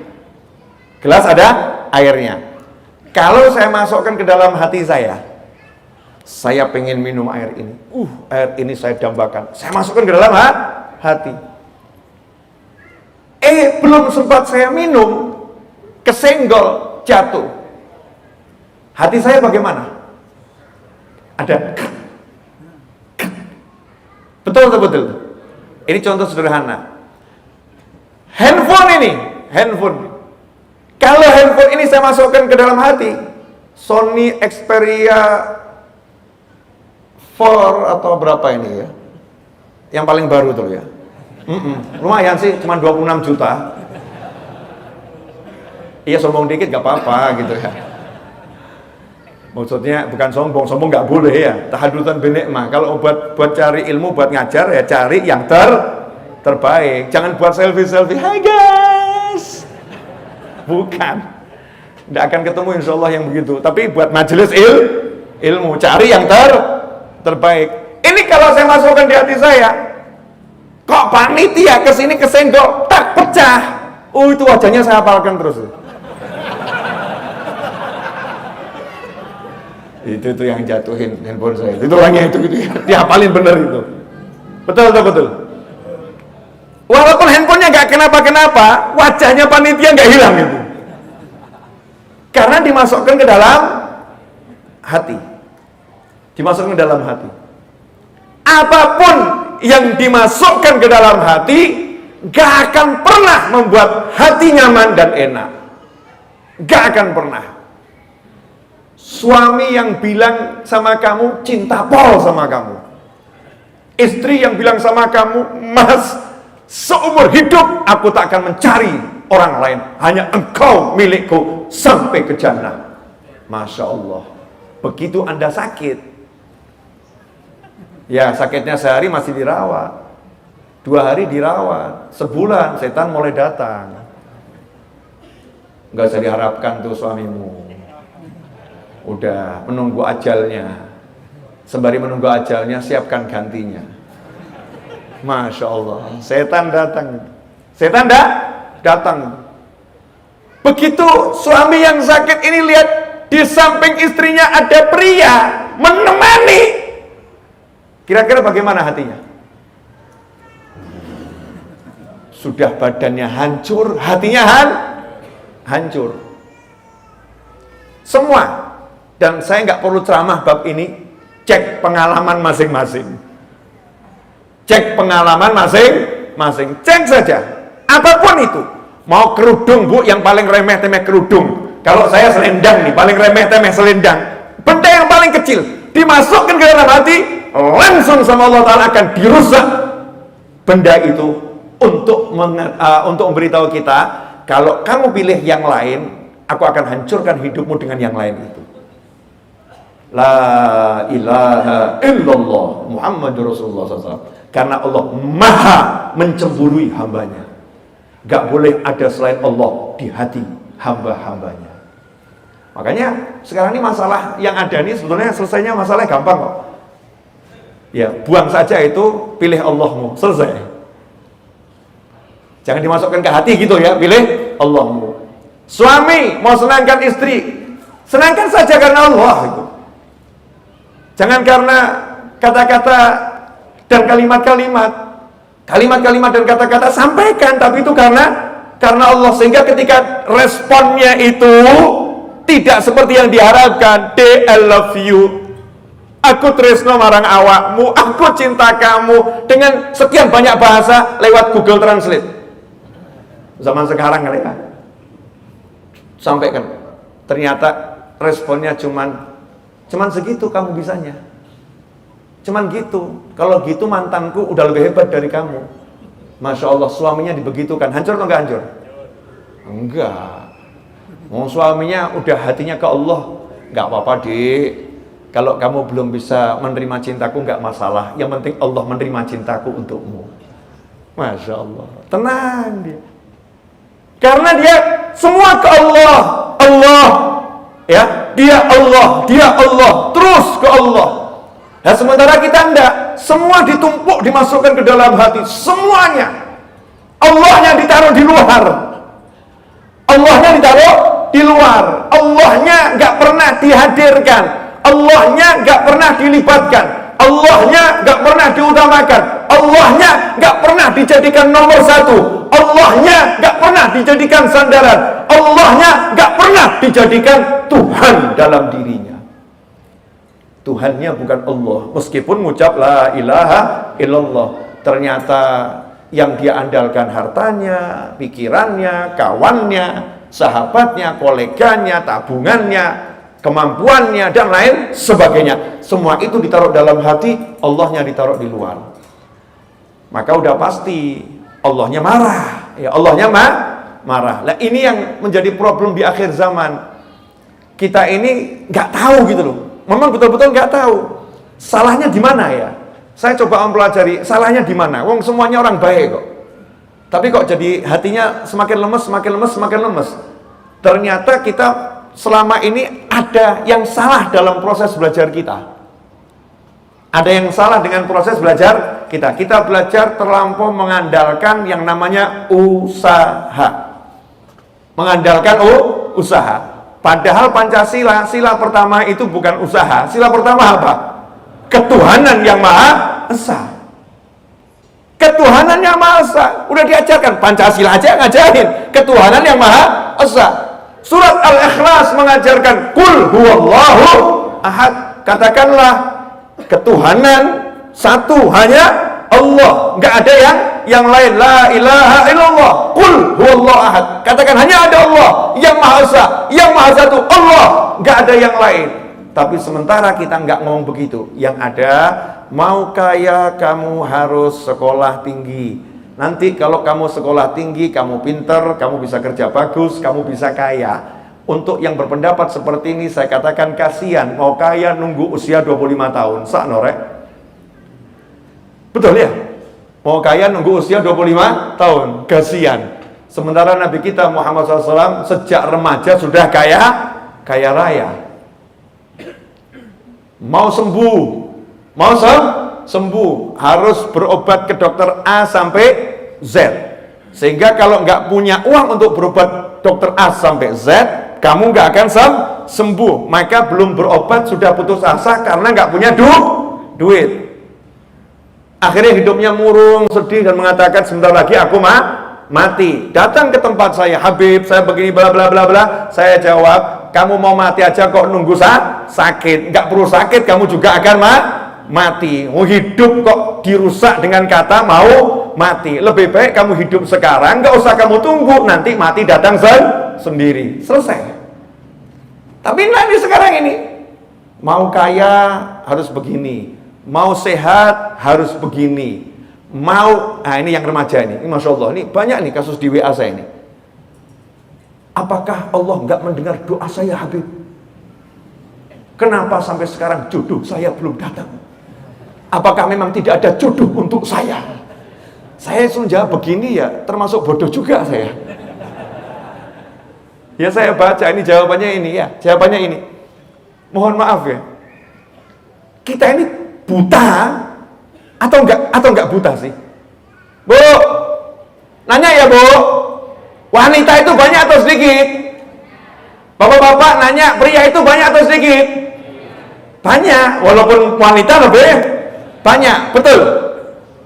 Gelas ada airnya. Kalau saya masukkan ke dalam hati saya pengen minum air ini. Air ini saya dambakan. Saya masukkan ke dalam hati. Belum sempat saya minum, kesenggol, jatuh. Hati saya bagaimana? Ada. Betul. Ini contoh sederhana. Handphone. Kalau handphone ini saya masukkan ke dalam hati, Sony Xperia 4 atau berapa ini ya? Yang paling baru tuh ya. Lumayan sih, cuma 26 juta. Iya, sombong dikit gak apa-apa gitu ya. Maksudnya bukan sombong gak boleh ya. Tahadutan binikmah. Kalau buat cari ilmu, buat ngajar ya cari yang terbaik. Jangan buat selfie. Hai guys. Bukan. Tidak akan ketemu insya Allah yang begitu. Tapi buat majelis ilmu, cari yang terbaik. Ini kalau saya masukkan di hati saya, kok panitia kesini kesenggol, tak pecah. Itu wajahnya saya hafalkan terus. Itu yang jatuhin handphone saya. Itu orangnya itu gitu ya. Dihafalin bener itu. Betul. Walaupun handphonenya nggak kenapa-kenapa, wajahnya panitia nggak hilang itu. Karena dimasukkan ke dalam hati. Dimasukkan ke dalam hati. Apapun yang dimasukkan ke dalam hati, nggak akan pernah membuat hati nyaman dan enak. Nggak akan pernah. Suami yang bilang sama kamu cinta pol sama kamu. Istri yang bilang sama kamu, Mas, seumur hidup aku tak akan mencari orang lain, hanya engkau milikku sampai ke jannah. Masya Allah. Begitu Anda sakit, ya sakitnya sehari masih dirawat, 2 hari dirawat, sebulan setan mulai datang. Nggak usah diharapkan tuh suamimu. Udah menunggu ajalnya. Sembari menunggu ajalnya, siapkan gantinya. Masya Allah. Setan datang. Begitu suami yang sakit ini lihat di samping istrinya ada pria menemani. Kira-kira bagaimana hatinya? Sudah badannya hancur, hatinya hancur. Semua. Dan saya nggak perlu ceramah bab ini, cek pengalaman masing-masing. Cek pengalaman masing-masing. Cek saja. Apapun itu. Mau kerudung, Bu, yang paling remeh-temeh kerudung. Kalau saya selendang nih, paling remeh-temeh selendang. Benda yang paling kecil dimasukkan ke dalam hati, langsung sama Allah Ta'ala akan dirusak benda itu untuk memberitahu kita, kalau kamu pilih yang lain, aku akan hancurkan hidupmu dengan yang lain itu. La ilaha illallah Muhammadur Rasulullah SAW. Karena Allah maha mencemburui hambanya. Gak boleh ada selain Allah di hati hamba-hambanya. Makanya sekarang ini masalah yang ada ini sebetulnya selesainya masalahnya gampang kok. Ya, buang saja itu, pilih Allahmu, selesai. Jangan dimasukkan ke hati gitu ya, pilih Allahmu. Suami mau senangkan istri, senangkan saja karena Allah itu. Jangan karena kata-kata dan kalimat-kalimat dan kata-kata sampaikan, tapi itu karena Allah, sehingga ketika responnya itu tidak seperti yang diharapkan. I love you, aku tresno marang awakmu, aku cinta kamu, dengan sekian banyak bahasa lewat Google Translate. Zaman sekarang kali ya. Sampaikan. Ternyata responnya cuman segitu, kamu bisanya. Cuman gitu. Kalau gitu mantanku udah lebih hebat dari kamu. Masya Allah, suaminya dibegitukan. Hancur atau enggak hancur? Enggak. Mau suaminya udah hatinya ke Allah. Enggak apa-apa, Dik. Kalau kamu belum bisa menerima cintaku, enggak masalah. Yang penting Allah menerima cintaku untukmu. Masya Allah. Tenang dia. Karena dia semua ke Allah. Allah. Ya, dia Allah, terus ke Allah. Nah sementara kita enggak, semua ditumpuk dimasukkan ke dalam hati, semuanya. Allahnya ditaruh di luar. Allahnya ditaruh di luar. Allahnya enggak pernah dihadirkan. Allahnya enggak pernah dilibatkan. Allahnya enggak pernah diutamakan. Allahnya enggak pernah dijadikan nomor satu. Allahnya enggak pernah dijadikan sandaran. Allahnya enggak pernah dijadikan Tuhan dalam dirinya. Tuhannya bukan Allah, meskipun mengucap la ilaha illallah, ternyata yang dia andalkan hartanya, pikirannya, kawannya, sahabatnya, koleganya, tabungannya, kemampuannya, dan lain sebagainya. Semua itu ditaruh dalam hati, Allahnya ditaruh di luar. Maka udah pasti Allahnya marah. Ya, Allahnya marah. Nah, ini yang menjadi problem di akhir zaman. Kita ini nggak tahu gitu loh. Memang betul-betul nggak tahu salahnya di mana ya. Saya coba mempelajari salahnya di mana. Wong semuanya orang baik kok. Tapi kok jadi hatinya semakin lemes. Ternyata kita selama ini ada yang salah dalam proses belajar kita. Ada yang salah dengan proses belajar kita. Kita belajar terlampau mengandalkan yang namanya usaha. Mengandalkan usaha. Padahal Pancasila, sila pertama itu bukan usaha. Sila pertama apa? Ketuhanan yang Maha Esa. Ketuhanan yang Maha Esa. Udah diajarkan, Pancasila aja ngajarin ketuhanan yang Maha Esa. Surat Al-Ikhlas mengajarkan Qul huwallahu ahad. Katakanlah ketuhanan satu, hanya Allah, nggak ada yang lain. La ilaha illallah. Qul huwallahu ahad. Katakan hanya ada Allah yang Maha Esa, yang Maha Satu, Allah, nggak ada yang lain. Tapi sementara kita nggak ngomong begitu. Yang ada, mau kaya kamu harus sekolah tinggi. Nanti kalau kamu sekolah tinggi, kamu pinter, kamu bisa kerja bagus, kamu bisa kaya. Untuk yang berpendapat seperti ini, saya katakan kasihan. Mau kaya nunggu usia 25 tahun. Saknorek. Betul ya? Mau kaya nunggu usia 25 tahun. Kasihan. Sementara Nabi kita Muhammad SAW sejak remaja sudah kaya raya. Mau sembuh harus berobat ke dokter A sampai Z. Sehingga kalau nggak punya uang untuk berobat dokter A sampai Z, kamu nggak akan sembuh. Maka belum berobat sudah putus asa karena nggak punya duit. Akhirnya hidupnya murung, sedih, dan mengatakan sebentar lagi aku mati. Datang ke tempat saya, Habib, saya begini bla bla bla bla. Saya jawab, kamu mau mati aja kok nunggu sakit. Nggak perlu sakit, kamu juga akan mati. Mau hidup kok dirusak dengan kata mau mati. Lebih baik kamu hidup sekarang, nggak usah kamu tunggu, nanti mati datang sendiri. Selesai. Tapi nanti sekarang ini, mau kaya harus begini, mau sehat harus begini, ini yang remaja ini Masya Allah, ini banyak nih kasus di WA saya ini. Apakah Allah nggak mendengar doa saya, Habib? Kenapa sampai sekarang jodoh saya belum datang? Apakah memang tidak ada jodoh untuk saya? Saya suruh jawab begini ya, termasuk bodoh juga saya. Ya saya baca ini jawabannya ini ya, jawabannya ini. Mohon maaf ya, kita ini buta atau enggak buta sih? Bu, nanya ya Bu, wanita itu banyak atau sedikit? Bapak-bapak nanya, pria itu banyak atau sedikit? Banyak, walaupun wanita lebih banyak, betul.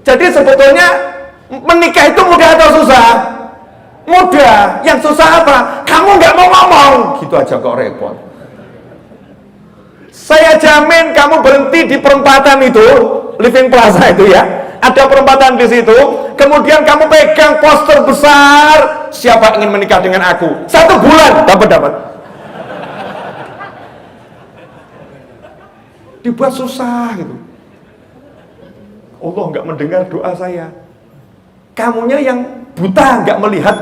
Jadi sebetulnya menikah itu mudah atau susah? Mudah. Yang susah apa? Kamu nggak mau ngomong, gitu aja kok repot. Saya jamin kamu berhenti di perempatan itu, Living Plaza itu ya, ada perempatan di situ, kemudian kamu pegang poster besar, siapa ingin menikah dengan aku? 1 bulan dapat. Dibuat susah gitu. Allah nggak mendengar doa saya. Kamunya yang buta, nggak melihat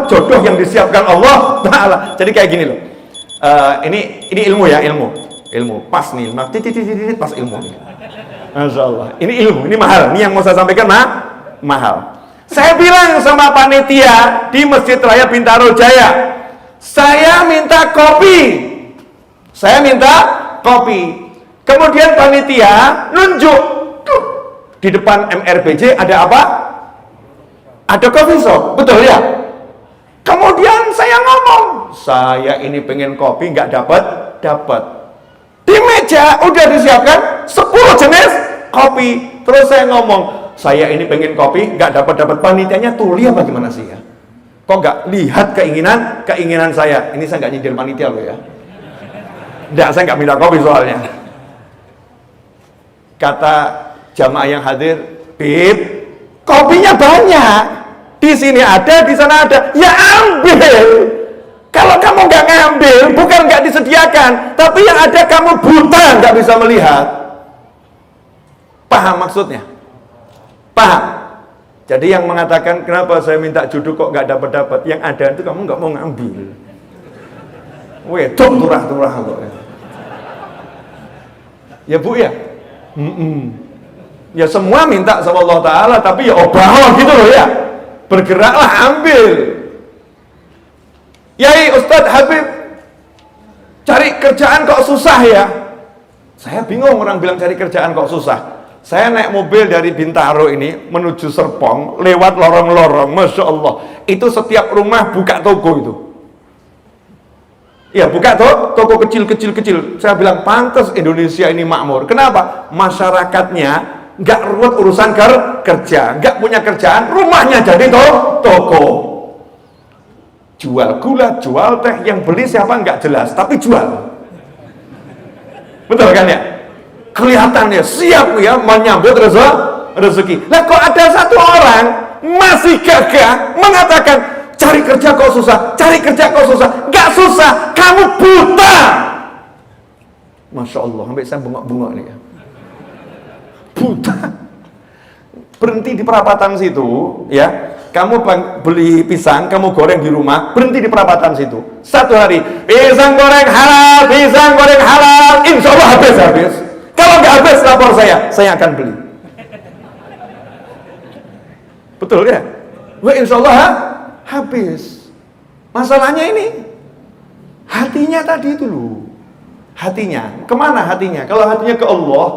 jodoh yang disiapkan Allah Ta'ala. Jadi kayak gini loh. Ini ilmu ya, ilmu pas nih, pas ilmu nih. Masya Allah, ini ilmu, ini mahal. Ini yang mau saya sampaikan mahal. Saya bilang sama panitia di Masjid Raya Bintaro Jaya, saya minta kopi. Kemudian panitia nunjuk, tuh, di depan MRBJ ada apa? Ada coffee shop, betul ya? Kemudian saya ngomong, saya ini pengen kopi, nggak dapat. Di meja udah disiapkan 10 jenis kopi. Terus saya ngomong, saya ini pengen kopi, nggak dapat. Panitianya tuli apa gimana sih ya? Kok nggak lihat keinginan saya? Ini saya nggak nyindir panitia loh ya. Nggak, saya nggak minta kopi soalnya. Kata jamaah yang hadir, Bib, kopinya banyak. Di sini ada, di sana ada. Ya ambil. Kalau kamu nggak ngambil, bukan nggak disediakan, tapi yang ada kamu buta, nggak bisa melihat. Paham maksudnya? Paham? Jadi yang mengatakan kenapa saya minta jodoh kok nggak dapat, yang ada itu kamu nggak mau ngambil. Wedok turah-turah kok. Ya Bu ya. Ya semua minta sama Allah Ta'ala, tapi ya obah gitu loh ya. Bergeraklah, ambil. Yai Ustadz Habib, cari kerjaan kok susah ya? Saya bingung orang bilang cari kerjaan kok susah. Saya naik mobil dari Bintaro ini menuju Serpong, lewat lorong-lorong, Masya Allah. Itu setiap rumah buka toko itu. Ya buka toko kecil. Saya bilang pantas Indonesia ini makmur. Kenapa? Masyarakatnya nggak ruwet urusan kerja, nggak punya kerjaan, rumahnya jadi toko. Jual gula, jual teh, yang beli siapa nggak jelas, tapi jual. Betul kan ya? Kelihatannya siap ya menyambut rezeki. Lah kok ada satu orang masih gagah mengatakan cari kerja kok susah, nggak susah, kamu buta. Masya Allah, sampai saya bengok-bengok nih ya. Buta. Berhenti di perapatan situ ya. Kamu beli pisang, kamu goreng di rumah, berhenti di perapatan situ. Satu hari, pisang goreng halal, insya Allah habis. Kalau nggak habis, lapor saya akan beli. Betul ya? Insya Allah habis. Masalahnya ini, hatinya tadi itu loh. Hatinya, kemana hatinya? Kalau hatinya ke Allah,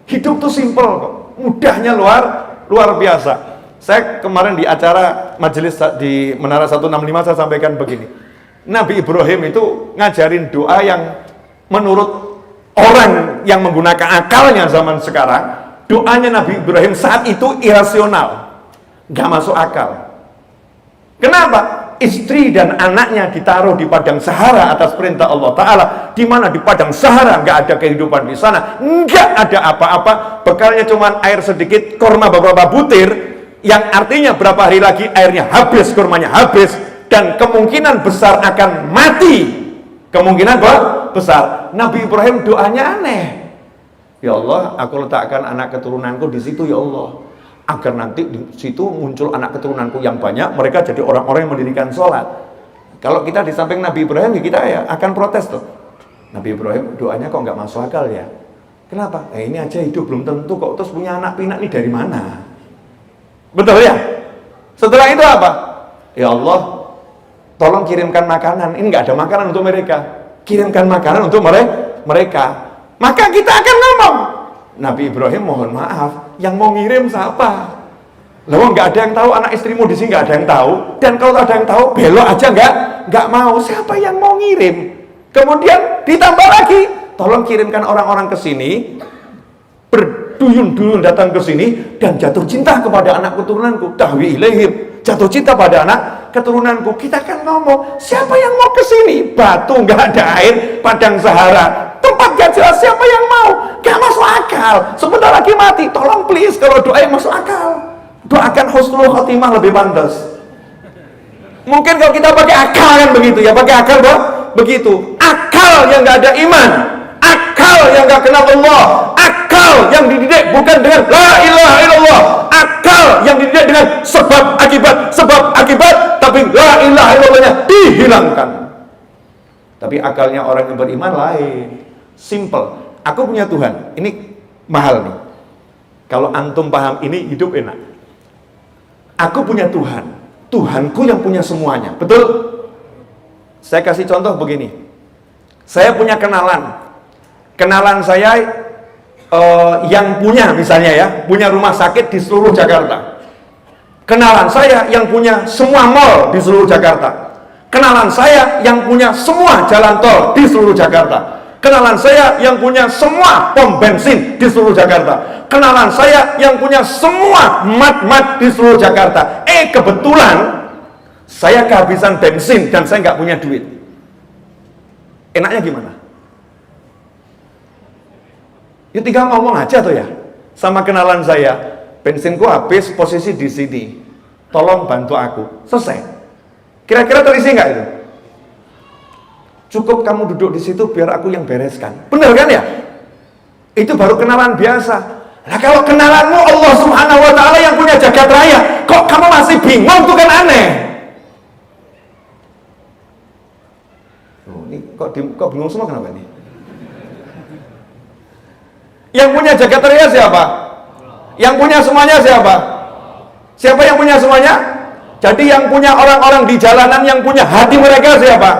hidup tuh simple kok. Mudahnya luar biasa. Saya kemarin di acara majelis di Menara 165 saya sampaikan begini. Nabi Ibrahim itu ngajarin doa yang menurut orang yang menggunakan akalnya zaman sekarang, doanya Nabi Ibrahim saat itu irasional, gak masuk akal. Kenapa? Istri dan anaknya ditaruh di padang Sahara atas perintah Allah Ta'ala, di mana di padang Sahara nggak ada kehidupan di sana, nggak ada apa-apa, bekalnya cuma air sedikit, kurma beberapa butir, yang artinya berapa hari lagi airnya habis, kurmanya habis, dan kemungkinan besar akan mati. Kemungkinan besar. Nabi Ibrahim doanya aneh. Ya Allah, aku letakkan anak keturunanku di situ ya Allah, agar nanti di situ muncul anak keturunanku yang banyak, mereka jadi orang-orang yang mendirikan sholat. Kalau kita di samping Nabi Ibrahim, kita ya akan protes tuh. Nabi Ibrahim doanya kok nggak masuk akal ya? Kenapa? Ini aja hidup belum tentu kok, terus punya anak pinak nih dari mana? Betul ya? Setelah itu apa? Ya Allah, tolong kirimkan makanan. Ini nggak ada makanan untuk mereka. Kirimkan makanan untuk mereka. Maka kita akan ngomong, Nabi Ibrahim mohon maaf, yang mau ngirim siapa? Lalu nggak ada yang tahu, anak istrimu di sini nggak ada yang tahu. Dan kalau ada yang tahu, belok aja nggak mau. Siapa yang mau ngirim? Kemudian ditambah lagi, tolong kirimkan orang-orang ke sini, berduyun-duyun datang ke sini dan jatuh cinta kepada anak keturunanku. Tahwi ilaihim, jatuh cinta pada anak keturunanku. Kita kan ngomong, siapa yang mau ke sini? Batu nggak ada air, padang Sahara, tempat gak jelas, siapa yang mau? Gak masuk akal. Sebentar lagi mati. Tolong please, kalau doa yang masuk akal, doakan husnul khotimah lebih pantas. Mungkin kalau kita pakai akal kan begitu ya, pakai akal begitu. Akal yang nggak ada iman, akal yang nggak kenal Allah, akal yang dididik bukan dengan la ilaha illallah, akal yang dididik dengan sebab akibat, tapi la ilaha illallahnya dihilangkan. Tapi akalnya orang yang beriman lain. Simple. Aku punya Tuhan. Ini mahal nih. Kalau antum paham ini, hidup enak. Aku punya Tuhan. Tuhanku yang punya semuanya. Betul? Saya kasih contoh begini. Saya punya kenalan. Kenalan saya yang punya misalnya ya, punya rumah sakit di seluruh Jakarta. Kenalan saya yang punya semua mall di seluruh Jakarta. Kenalan saya yang punya semua jalan tol di seluruh Jakarta. Kenalan saya yang punya semua pom bensin di seluruh Jakarta. Kenalan saya yang punya semua mat-mat di seluruh Jakarta. Kebetulan saya kehabisan bensin dan saya nggak punya duit. Enaknya gimana? Ya tinggal ngomong aja tuh ya sama kenalan saya, bensinku habis, posisi di sini, tolong bantu aku. Selesai. Kira-kira terisi nggak itu? Cukup kamu duduk di situ biar aku yang bereskan. Benar kan ya? Itu baru kenalan biasa. Nah kalau kenalanmu Allah Subhanahu Wa Taala yang punya jagat raya, kok kamu masih bingung? Itu kan aneh. Ini kok bingung semua, kenapa ini? Yang punya jagat raya siapa? Yang punya semuanya siapa? Siapa yang punya semuanya? Jadi yang punya orang-orang di jalanan, yang punya hati mereka siapa?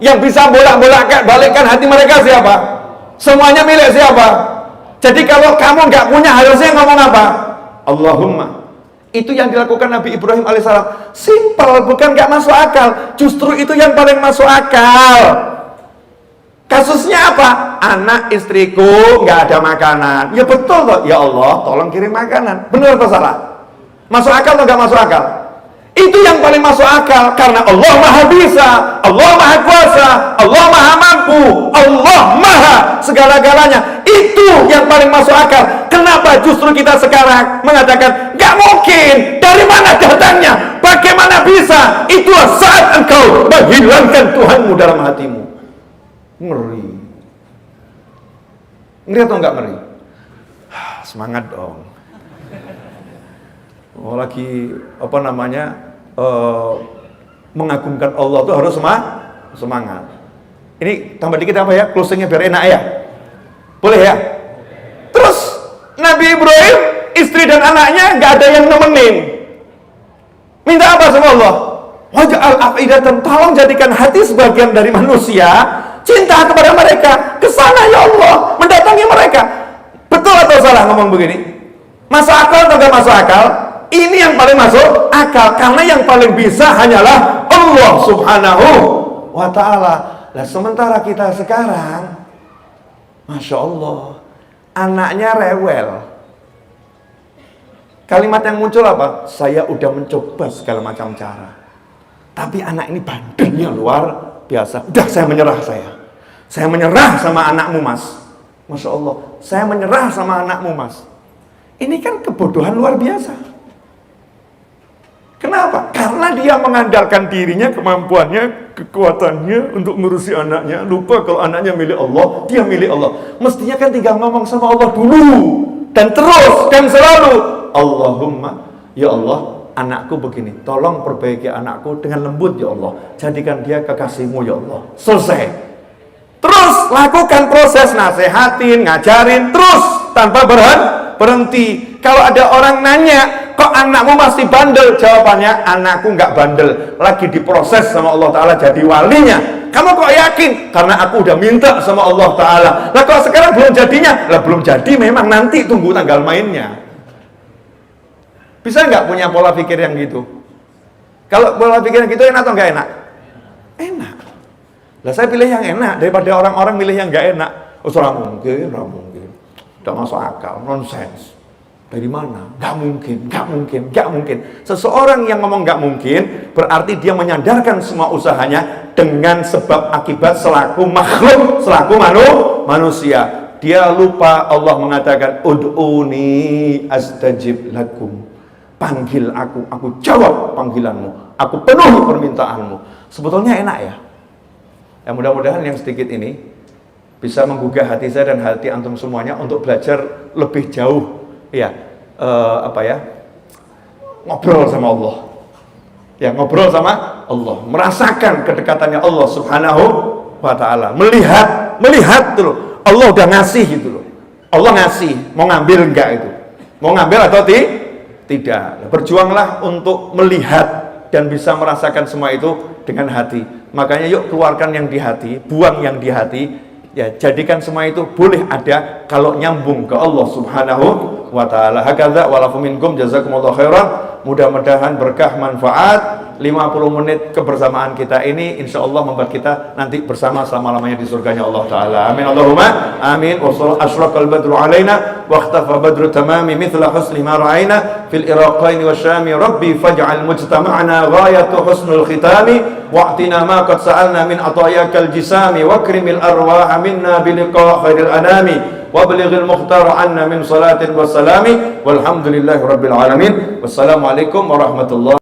Yang bisa bolak-balikkan hati mereka siapa? Semuanya milik siapa? Jadi kalau kamu nggak punya, harusnya ngomong apa? Allahumma. Itu yang dilakukan Nabi Ibrahim alaihissalam. Simpel, bukan nggak masuk akal. Justru itu yang paling masuk akal. Kasusnya apa? Anak istriku nggak ada makanan. Ya betul toh. Ya Allah, tolong kirim makanan. Benar atau salah? Masuk akal atau nggak masuk akal? Itu yang paling masuk akal. Karena Allah Maha Bisa, Allah Maha Kuasa, Allah Maha Mampu, Allah Maha segala-galanya. Itu yang paling masuk akal. Kenapa justru kita sekarang mengatakan nggak mungkin? Dari mana datangnya? Bagaimana bisa? Itulah saat engkau menghilangkan Tuhanmu dalam hatimu. Ngeri. Ngeri atau enggak ngeri? Semangat dong. Oh, lagi apa namanya mengagungkan Allah tuh harus semangat. Ini tambah dikit apa ya? Closingnya biar enak ya. Boleh ya? Terus Nabi Ibrahim, istri dan anaknya nggak ada yang nemenin. Minta apa sama Allah? Waj'al af'idatan, tolong jadikan hati sebagian dari manusia cinta kepada mereka, ke sana ya Allah, mendatangi mereka. Betul atau salah ngomong begini? Masuk akal atau enggak masuk akal? Ini yang paling masuk akal, karena yang paling bisa hanyalah Allah Subhanahu wa Ta'ala. Nah sementara kita sekarang, Masya Allah, anaknya rewel. Kalimat yang muncul apa? Saya udah mencoba segala macam cara, tapi anak ini bandelnya luar biasa. Udah, saya menyerah. Saya menyerah sama anakmu, Mas. Masya Allah, saya menyerah sama anakmu, Mas. Ini kan kebodohan luar biasa. Kenapa? Karena dia mengandalkan dirinya, kemampuannya, kekuatannya untuk ngurusi anaknya. Lupa kalau anaknya milik Allah, dia milik Allah. Mestinya kan tinggal ngomong sama Allah dulu, dan terus, dan selalu, Allahumma, ya Allah, anakku begini, tolong perbaiki anakku dengan lembut ya Allah, jadikan dia kekasihmu ya Allah. Selesai. Terus lakukan proses, nasehatin, ngajarin, terus tanpa berhenti. Kalau ada orang nanya, kok anakmu masih bandel? Jawabannya, anakku nggak bandel, lagi diproses sama Allah Ta'ala jadi walinya. Kamu kok yakin? Karena aku udah minta sama Allah Ta'ala. Nah kalau sekarang belum jadinya, lah belum jadi memang, nanti tunggu tanggal mainnya. Bisa nggak punya pola pikir yang gitu? Kalau pola pikir yang gitu enak atau nggak enak? Enak. Lah saya pilih yang enak daripada orang-orang milih yang nggak enak. Oh, nggak mungkin. Tidak masuk akal, nonsens. Dari mana? Nggak mungkin. Seseorang yang ngomong nggak mungkin, berarti dia menyandarkan semua usahanya dengan sebab akibat selaku makhluk, selaku manusia. Dia lupa Allah mengatakan, Ud'uni astajib lakum. Panggil aku jawab panggilanmu, aku penuhi permintaanmu. Sebetulnya enak ya. Ya mudah-mudahan yang sedikit ini bisa menggugah hati saya dan hati antum semuanya untuk belajar lebih jauh. Ya, ngobrol sama Allah. Ya, ngobrol sama Allah, merasakan kedekatannya Allah Subhanahu wa Ta'ala. Melihat dulu. Allah udah ngasih gitu loh. Allah ngasih, mau ngambil enggak itu? Mau ngambil atau tidak? Berjuanglah untuk melihat dan bisa merasakan semua itu dengan hati. Makanya yuk keluarkan yang di hati, buang yang di hati, Ya, jadikan semua itu boleh ada kalau nyambung ke Allah Subhanahu wa taala. Hakadza walakum minkum jazakumullahu khairan. Mudah-mudahan berkah manfaat. 50 menit kebersamaan kita ini insyaallah membuat kita nanti bersama selama-lamanya di surganya Allah taala. Amin Allahumma amin. Wa asyraqal badru alaina wa ikhtafa badru tamami mithla husni ma ra'aina fil iraqain wa syami rabbi faj'al mujtama'ana ghayatu husnul khitami wa'tina ma qad sa'alna min atayakal jisami wa akrimil arwah minna bi liqa khairil anami wa balighil mukhtar anna min salatin wa salami walhamdulillahi rabbil alamin. Wassalamu alaikum warahmatullahi